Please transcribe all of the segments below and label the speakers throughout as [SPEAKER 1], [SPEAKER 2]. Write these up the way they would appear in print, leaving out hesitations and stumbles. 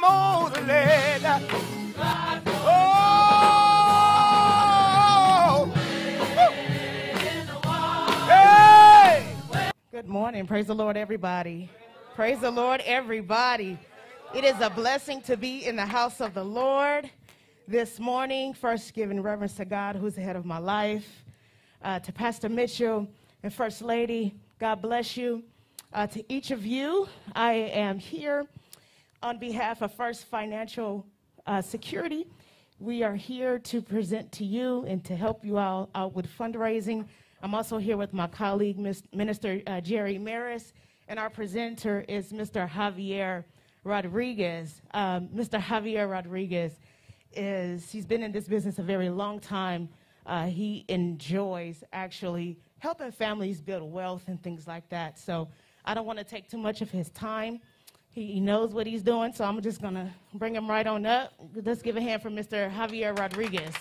[SPEAKER 1] I'm on the leg. Oh, hey!
[SPEAKER 2] Good morning. Praise the Lord, everybody. Praise the Lord, everybody. It is a blessing to be in the house of the Lord this morning. First, giving reverence to God, who's the head of my life. To Pastor Mitchell and First Lady, God bless you. To each of you, I am here on behalf of First Financial Security. We are here to present to you and to help you all out with fundraising. I'm also here with my colleague, Minister Jerry Maris, and our presenter is Mr. Javier Rodriguez. Mr. Javier Rodriguez he's been in this business a very long time. He enjoys actually helping families build wealth and things like that. So I don't want to take too much of his time. He knows what he's doing, so I'm just going to bring him right on up. Let's give a hand for Mr. Javier Rodriguez.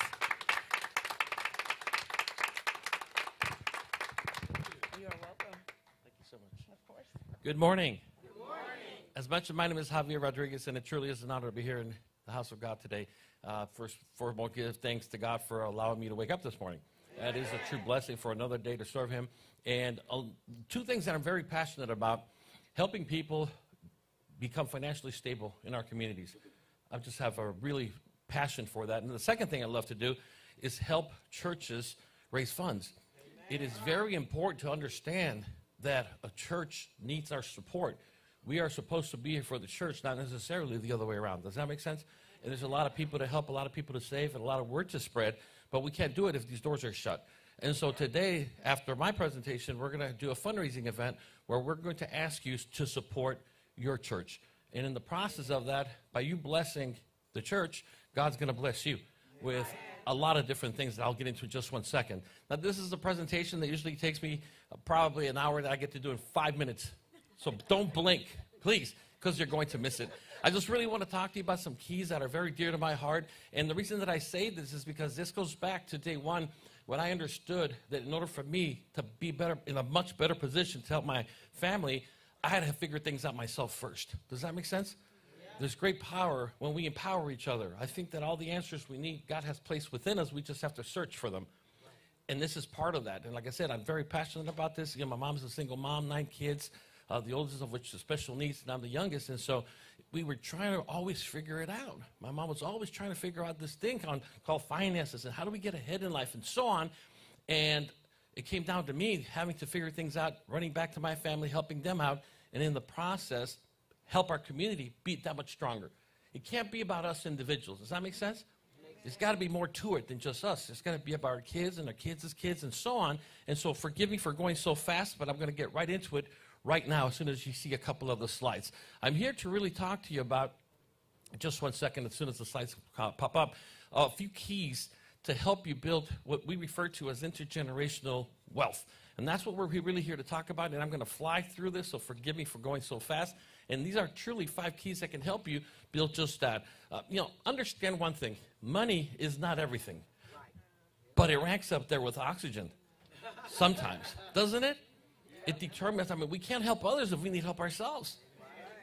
[SPEAKER 2] You are welcome.
[SPEAKER 3] Thank you so much.
[SPEAKER 2] Of course.
[SPEAKER 3] Good morning. Good morning. As mentioned, my name is Javier Rodriguez, and it truly is an honor to be here in the house of God today. First, foremost, give thanks to God for allowing me to wake up this morning. That is a true blessing for another day to serve Him. And two things that I'm very passionate about: helping people become financially stable in our communities. I just have a really passion for that. And the second thing I love to do is help churches raise funds. Amen. It is very important to understand that a church needs our support. We are supposed to be here for the church, not necessarily the other way around. Does that make sense? And there's a lot of people to help, a lot of people to save, and a lot of word to spread, but we can't do it if these doors are shut. And so today, after my presentation, we're going to do a fundraising event where we're going to ask you to support your church. And in the process of that, by you blessing the church, God's going to bless you with a lot of different things that I'll get into in just 1 second. Now, this is a presentation that usually takes me probably an hour that I get to do in 5 minutes. So don't blink, please, because you're going to miss it. I just really want to talk to you about some keys that are very dear to my heart. And the reason that I say this is because this goes back to day one when I understood that in order for me to be better, in a much better position to help my family, I had to figure things out myself first. Does that make sense? Yeah. There's great power when we empower each other. I think that all the answers we need, God has placed within us. We just have to search for them. Right. And this is part of that. And like I said, I'm very passionate about this. You know, my mom's a single mom, 9 kids, the oldest of which is special needs, and I'm the youngest. And so we were trying to always figure it out. My mom was always trying to figure out this thing called finances and how do we get ahead in life and so on. And it came down to me having to figure things out, running back to my family, helping them out, and in the process, help our community be that much stronger. It can't be about us individuals. Does that make sense? There's got to be more to it than just us. It's got to be about our kids and our kids' kids and so on. And so forgive me for going so fast, but I'm going to get right into it right now as soon as you see a couple of the slides. I'm here to really talk to you about, just 1 second, as soon as the slides pop up, a few keys to help you build what we refer to as intergenerational wealth. And that's what we're really here to talk about, and I'm going to fly through this, so forgive me for going so fast. And these are truly 5 keys that can help you build just that. Understand one thing. Money is not everything, but it ranks up there with oxygen sometimes, doesn't it? It determines, we can't help others if we need help ourselves.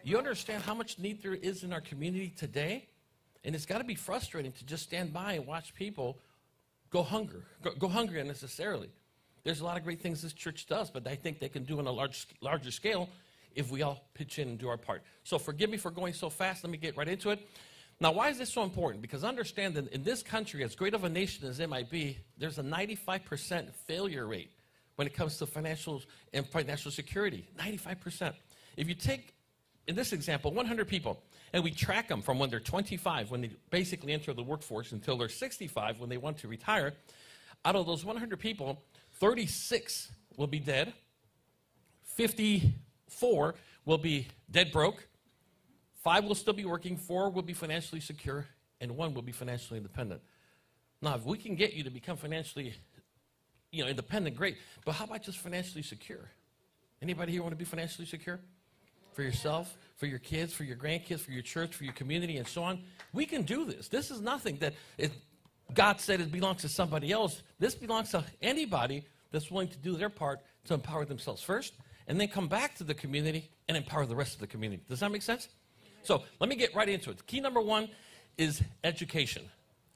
[SPEAKER 3] You understand how much need there is in our community today? And it's got to be frustrating to just stand by and watch people go hungry unnecessarily. There's a lot of great things this church does, but I think they can do on a larger scale if we all pitch in and do our part. So forgive me for going so fast. Let me get right into it. Now, why is this so important? Because understand that in this country, as great of a nation as it might be, there's a 95% failure rate when it comes to financial security. 95%. If you take, in this example, 100 people, and we track them from when they're 25, when they basically enter the workforce, until they're 65, when they want to retire, out of those 100 people, 36 will be dead, 54 will be dead broke, 5 will still be working, 4 will be financially secure, and 1 will be financially independent. Now, if we can get you to become financially independent, great, but how about just financially secure? Anybody here want to be financially secure? For yourself, for your kids, for your grandkids, for your church, for your community, and so on? We can do this. This is nothing that God said it belongs to somebody else. This belongs to anybody that's willing to do their part to empower themselves first, and then come back to the community and empower the rest of the community. Does that make sense? So let me get right into it. Key number one is education.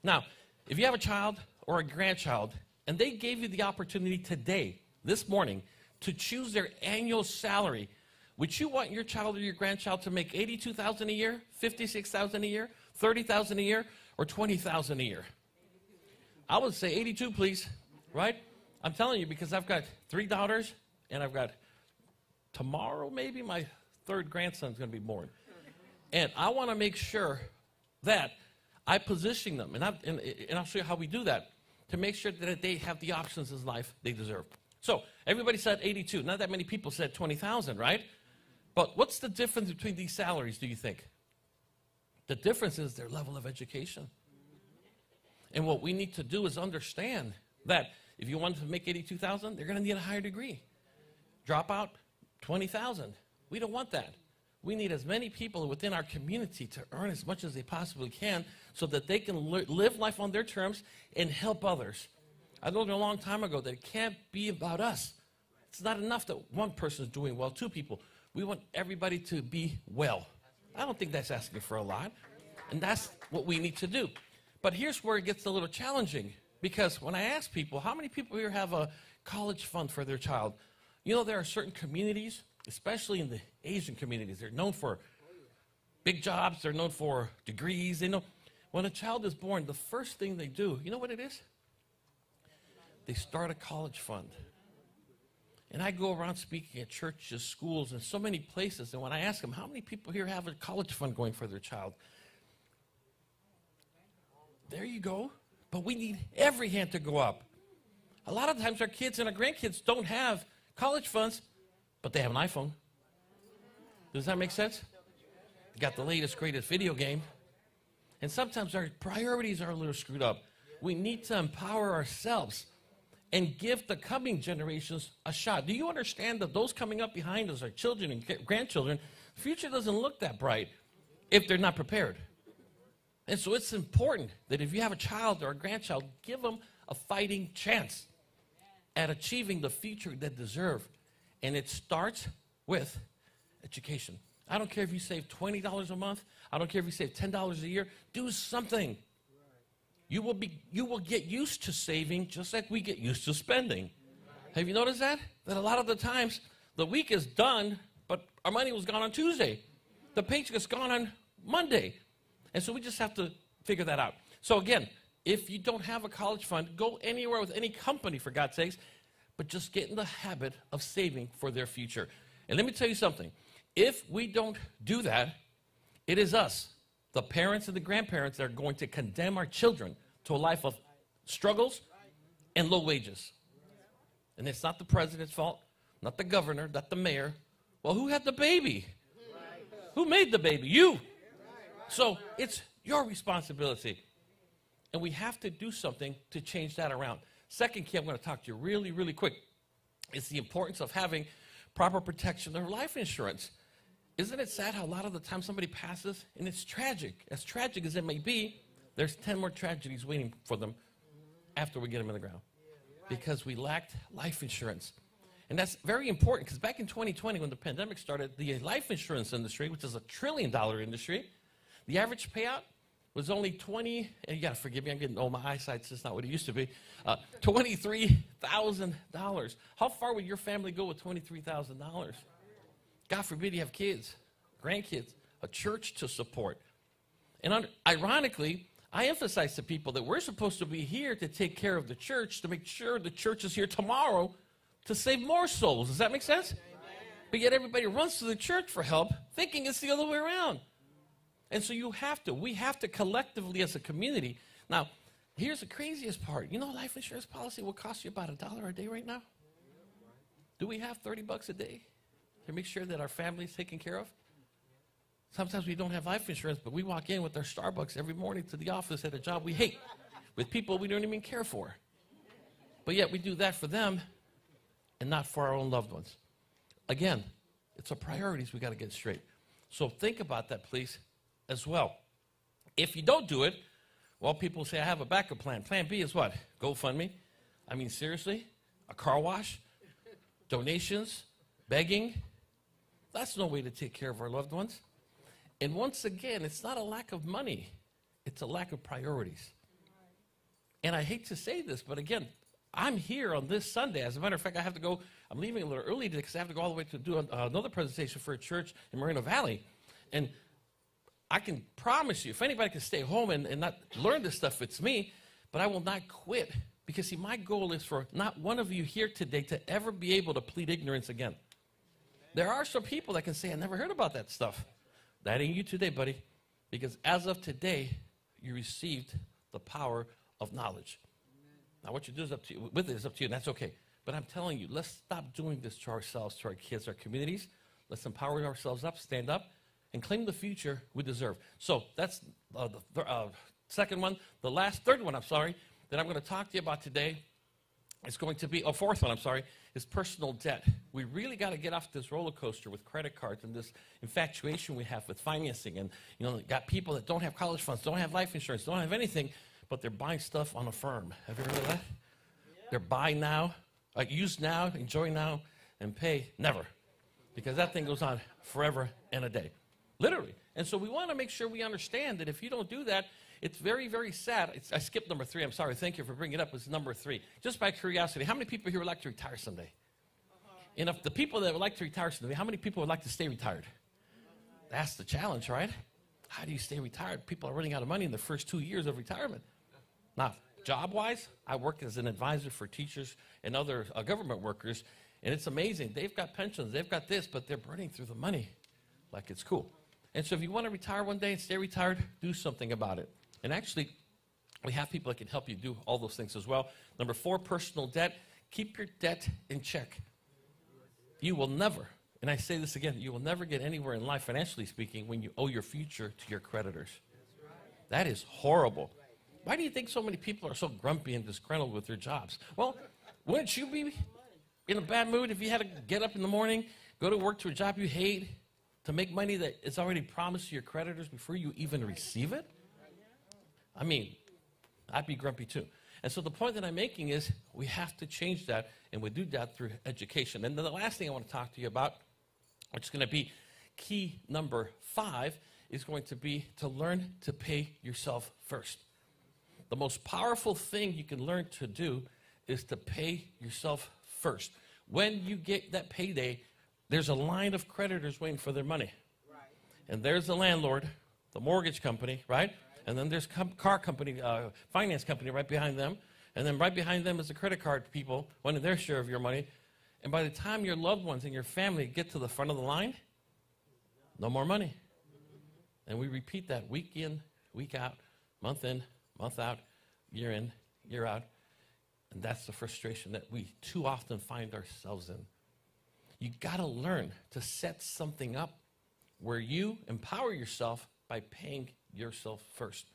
[SPEAKER 3] Now, if you have a child or a grandchild, and they gave you the opportunity today, this morning, to choose their annual salary, would you want your child or your grandchild to make $82,000 a year, $56,000 a year, $30,000 a year, or $20,000 a year? I would say 82, please, right? I'm telling you because I've got 3 daughters, and I've got tomorrow maybe my 3rd grandson's going to be born. And I want to make sure that I position them, and I'll show you how we do that, to make sure that they have the options in life they deserve. So everybody said 82. Not that many people said 20,000, right? But what's the difference between these salaries, do you think? The difference is their level of education. And what we need to do is understand that if you want to make 82,000, they're going to need a higher degree. Drop out, 20,000. We don't want that. We need as many people within our community to earn as much as they possibly can so that they can live life on their terms and help others. I learned a long time ago that it can't be about us. It's not enough that one person is doing well, 2 people. We want everybody to be well. I don't think that's asking for a lot. And that's what we need to do. But here's where it gets a little challenging, because when I ask people, how many people here have a college fund for their child? You know, there are certain communities, especially in the Asian communities, they're known for big jobs, they're known for degrees. They know when a child is born, the first thing they do, you know what it is? They start a college fund. And I go around speaking at churches, schools, and so many places, and when I ask them, how many people here have a college fund going for their child? There you go. But we need every hand to go up. A lot of times our kids and our grandkids don't have college funds, but they have an iPhone. Does that make sense? They got the latest, greatest video game. And sometimes our priorities are a little screwed up. We need to empower ourselves and give the coming generations a shot. Do you understand that those coming up behind us, our children and grandchildren, the future doesn't look that bright if they're not prepared? And so it's important that if you have a child or a grandchild, give them a fighting chance at achieving the future they deserve. And it starts with education. I don't care if you save $20 a month. I don't care if you save $10 a year. Do something. You will get used to saving just like we get used to spending. Have you noticed that? That a lot of the times the week is done, but our money was gone on Tuesday. The paycheck is gone on Monday. And so we just have to figure that out. So again, if you don't have a college fund, go anywhere with any company, for God's sakes, but just get in the habit of saving for their future. And let me tell you something. If we don't do that, it is us, the parents and the grandparents, that are going to condemn our children to a life of struggles and low wages. And it's not the president's fault, not the governor, not the mayor. Well, who had the baby? Who made the baby? You. So it's your responsibility. And we have to do something to change that around. Second key I'm going to talk to you really, really quick is the importance of having proper protection of life insurance. Isn't it sad how a lot of the time somebody passes, and it's tragic. As tragic as it may be, there's 10 more tragedies waiting for them after we get them in the ground because we lacked life insurance. And that's very important because back in 2020 when the pandemic started, the life insurance industry, which is a $1 trillion industry, the average payout was only and you got to forgive me, I'm getting old, my eyesight's just not what it used to be, $23,000. How far would your family go with $23,000? God forbid you have kids, grandkids, a church to support. And ironically, I emphasize to people that we're supposed to be here to take care of the church, to make sure the church is here tomorrow to save more souls. Does that make sense? Amen. But yet everybody runs to the church for help, thinking it's the other way around. And so we have to collectively as a community. Now, here's the craziest part. You know, life insurance policy will cost you about $1 a day right now? Do we have $30 a day to make sure that our family is taken care of? Sometimes we don't have life insurance, but we walk in with our Starbucks every morning to the office at a job we hate with people we don't even care for. But yet we do that for them and not for our own loved ones. Again, it's our priorities we got to get straight. So think about that, please, as well. If you don't do it, well, people say, I have a backup plan. Plan B is what? GoFundMe? I mean, seriously? A car wash? Donations? Begging? That's no way to take care of our loved ones. And once again, it's not a lack of money. It's a lack of priorities. And I hate to say this, but again, I'm here on this Sunday. As a matter of fact, I have to go. I'm leaving a little early today because I have to go all the way to do another presentation for a church in Moreno Valley. And I can promise you, if anybody can stay home and not learn this stuff, it's me. But I will not quit. Because, see, my goal is for not one of you here today to ever be able to plead ignorance again. There are some people that can say, I never heard about that stuff. That ain't you today, buddy. Because as of today, you received the power of knowledge. Now, what you do is up to you. With it is up to you, and that's okay. But I'm telling you, let's stop doing this to ourselves, to our kids, our communities. Let's empower ourselves up, stand up, and claim the future we deserve. So that's the second one. The third one, that I'm going to talk to you about today is going to be, fourth one, is personal debt. We really got to get off this roller coaster with credit cards and this infatuation we have with financing. And, got people that don't have college funds, don't have life insurance, don't have anything, but they're buying stuff on a firm. Have you heard of that? Yeah. They're buy now, use now, enjoy now, and pay never. Because that thing goes on forever and a day. Literally. And so we want to make sure we understand that if you don't do that, it's very, very sad. I skipped number 3. I'm sorry. Thank you for bringing it up. It's number 3. Just by curiosity, how many people here would like to retire someday? And if the people that would like to retire someday, how many people would like to stay retired? That's the challenge, right? How do you stay retired? People are running out of money in the first 2 years of retirement. Now, job-wise, I work as an advisor for teachers and other government workers, and it's amazing. They've got pensions. They've got this, but they're burning through the money like it's cool. And so if you want to retire one day and stay retired, do something about it. And actually, we have people that can help you do all those things as well. Number 4, personal debt. Keep your debt in check. You will never, and I say this again, you will never get anywhere in life, financially speaking, when you owe your future to your creditors. That is horrible. Why do you think so many people are so grumpy and disgruntled with their jobs? Well, wouldn't you be in a bad mood if you had to get up in the morning, go to work to a job you hate, to make money that is already promised to your creditors before you even receive it? I mean, I'd be grumpy too. And so the point that I'm making is we have to change that, and we do that through education. And then the last thing I want to talk to you about, which is going to be key number 5, is going to be to learn to pay yourself first. The most powerful thing you can learn to do is to pay yourself first. When you get that payday, there's a line of creditors waiting for their money. Right. And there's the landlord, the mortgage company, right? And then there's car company, finance company right behind them. And then right behind them is the credit card people wanting their share of your money. And by the time your loved ones and your family get to the front of the line, no more money. And we repeat that week in, week out, month in, month out, year in, year out. And that's the frustration that we too often find ourselves in. You got to learn to set something up where you empower yourself by paying yourself first.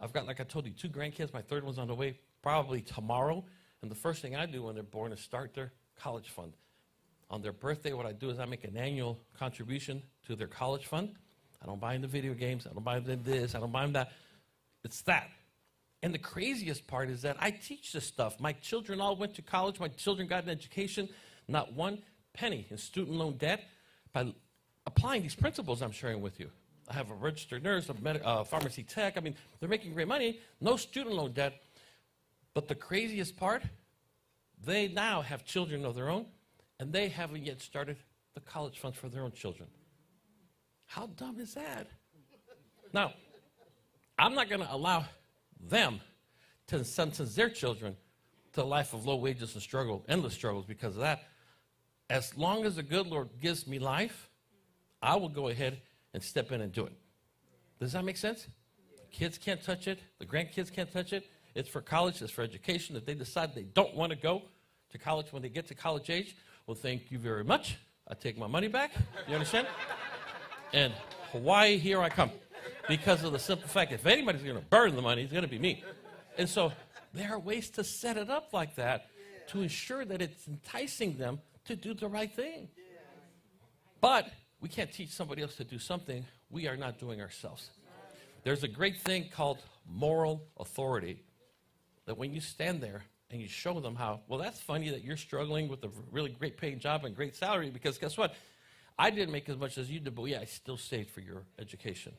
[SPEAKER 3] I've got, like I told you, 2 grandkids. My third one's on the way probably tomorrow. And the first thing I do when they're born is start their college fund. On their birthday, what I do is I make an annual contribution to their college fund. I don't buy them the video games. I don't buy them this. I don't buy them that. It's that. And the craziest part is that I teach this stuff. My children all went to college. My children got an education. Not one penny in student loan debt by applying these principles I'm sharing with you. I have a registered nurse, a pharmacy tech. I mean, they're making great money. No student loan debt. But the craziest part, they now have children of their own, and they haven't yet started the college funds for their own children. How dumb is that? Now, I'm not going to allow them to sentence their children to a life of low wages and struggle, endless struggles because of that. As long as the good Lord gives me life, I will go ahead and step in and do it. Does that make sense? Kids can't touch it. The grandkids can't touch it. It's for college. It's for education. If they decide they don't want to go to college when they get to college age, well, thank you very much. I take my money back. You understand? And Hawaii, here I come. Because of the simple fact, if anybody's going to burn the money, it's going to be me. And so there are ways to set it up like that to ensure that it's enticing them to do the right thing. But we can't teach somebody else to do something we are not doing ourselves. There's a great thing called moral authority, that when you stand there and you show them how, well, that's funny that you're struggling with a really great paying job and great salary, because guess what? I didn't make as much as you did, but yeah, I still saved for your education.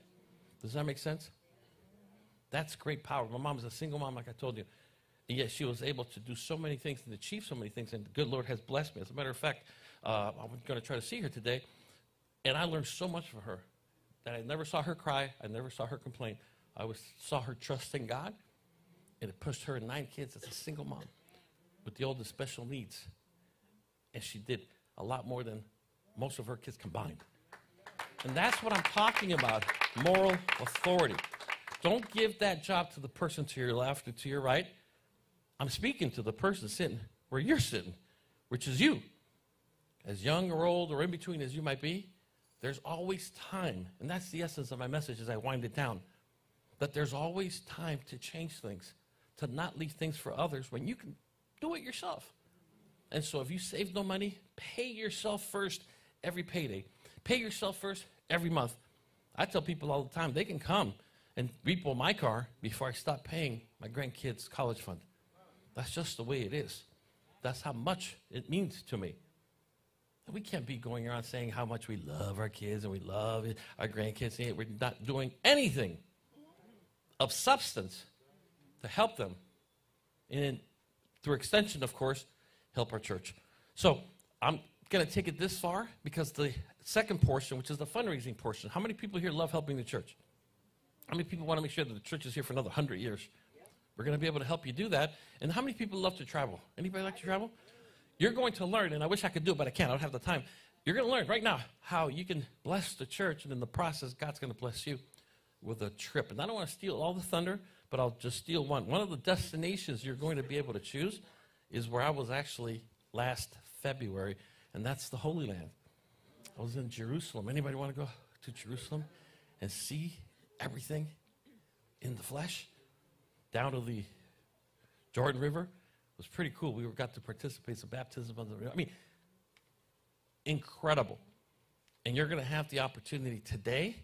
[SPEAKER 3] Does that make sense? That's great power. My mom is a single mom, like I told you. And yet she was able to do so many things and achieve so many things, and the good Lord has blessed me. As a matter of fact, I'm going to try to see her today, and I learned so much from her that I never saw her cry. I never saw her complain. I saw her trust in God, and it pushed her 9 kids as a single mom with the oldest special needs. And she did a lot more than most of her kids combined. And that's what I'm talking about, moral authority. Don't give that job to the person to your left or to your right. I'm speaking to the person sitting where you're sitting, which is you. As young or old or in between as you might be, there's always time. And that's the essence of my message as I wind it down. That there's always time to change things, to not leave things for others when you can do it yourself. And so if you save no money, pay yourself first every payday. Pay yourself first every month. I tell people all the time, they can come and repo my car before I stop paying my grandkids' college fund. That's just the way it is. That's how much it means to me. And we can't be going around saying how much we love our kids and we love our grandkids, and we're not doing anything of substance to help them. And through extension, of course, help our church. So I'm going to take it this far because the second portion, which is the fundraising portion, how many people here love helping the church? How many people want to make sure that the church is here for another 100 years? We're going to be able to help you do that. And how many people love to travel? Anybody like to travel? You're going to learn, and I wish I could do it, but I can't. I don't have the time. You're going to learn right now how you can bless the church, and in the process, God's going to bless you with a trip. And I don't want to steal all the thunder, but I'll just steal one. One of the destinations you're going to be able to choose is where I was actually last February, and that's the Holy Land. I was in Jerusalem. Anybody want to go to Jerusalem and see everything in the flesh? Down to the Jordan River. It was pretty cool. We got to participate in some baptism of the river. I mean, incredible. And you're going to have the opportunity today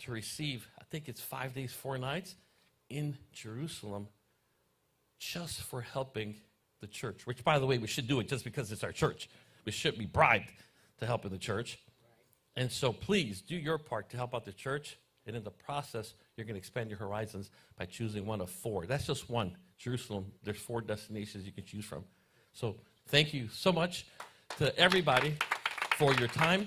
[SPEAKER 3] to receive, I think it's 5 days, 4 nights in Jerusalem just for helping the church, which, by the way, we should do it just because it's our church. We shouldn't be bribed to help in the church. And so please do your part to help out the church. And in the process, you're going to expand your horizons by choosing one of 4. That's just one. Jerusalem, there's 4 destinations you can choose from. So thank you so much to everybody for your time.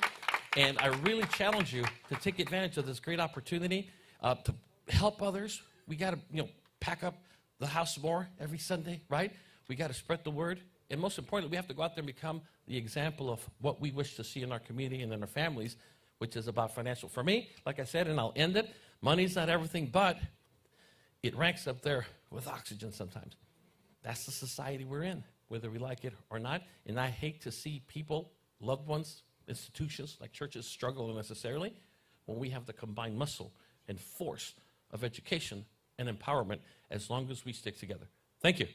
[SPEAKER 3] And I really challenge you to take advantage of this great opportunity to help others. We got to, pack up the house more every Sunday, right? We got to spread the word. And most importantly, we have to go out there and become the example of what we wish to see in our community and in our families, which is about financial. For me, like I said, and I'll end it, money's not everything, but it ranks up there with oxygen sometimes. That's the society we're in, whether we like it or not. And I hate to see people, loved ones, institutions like churches struggle unnecessarily when we have the combined muscle and force of education and empowerment as long as we stick together. Thank you.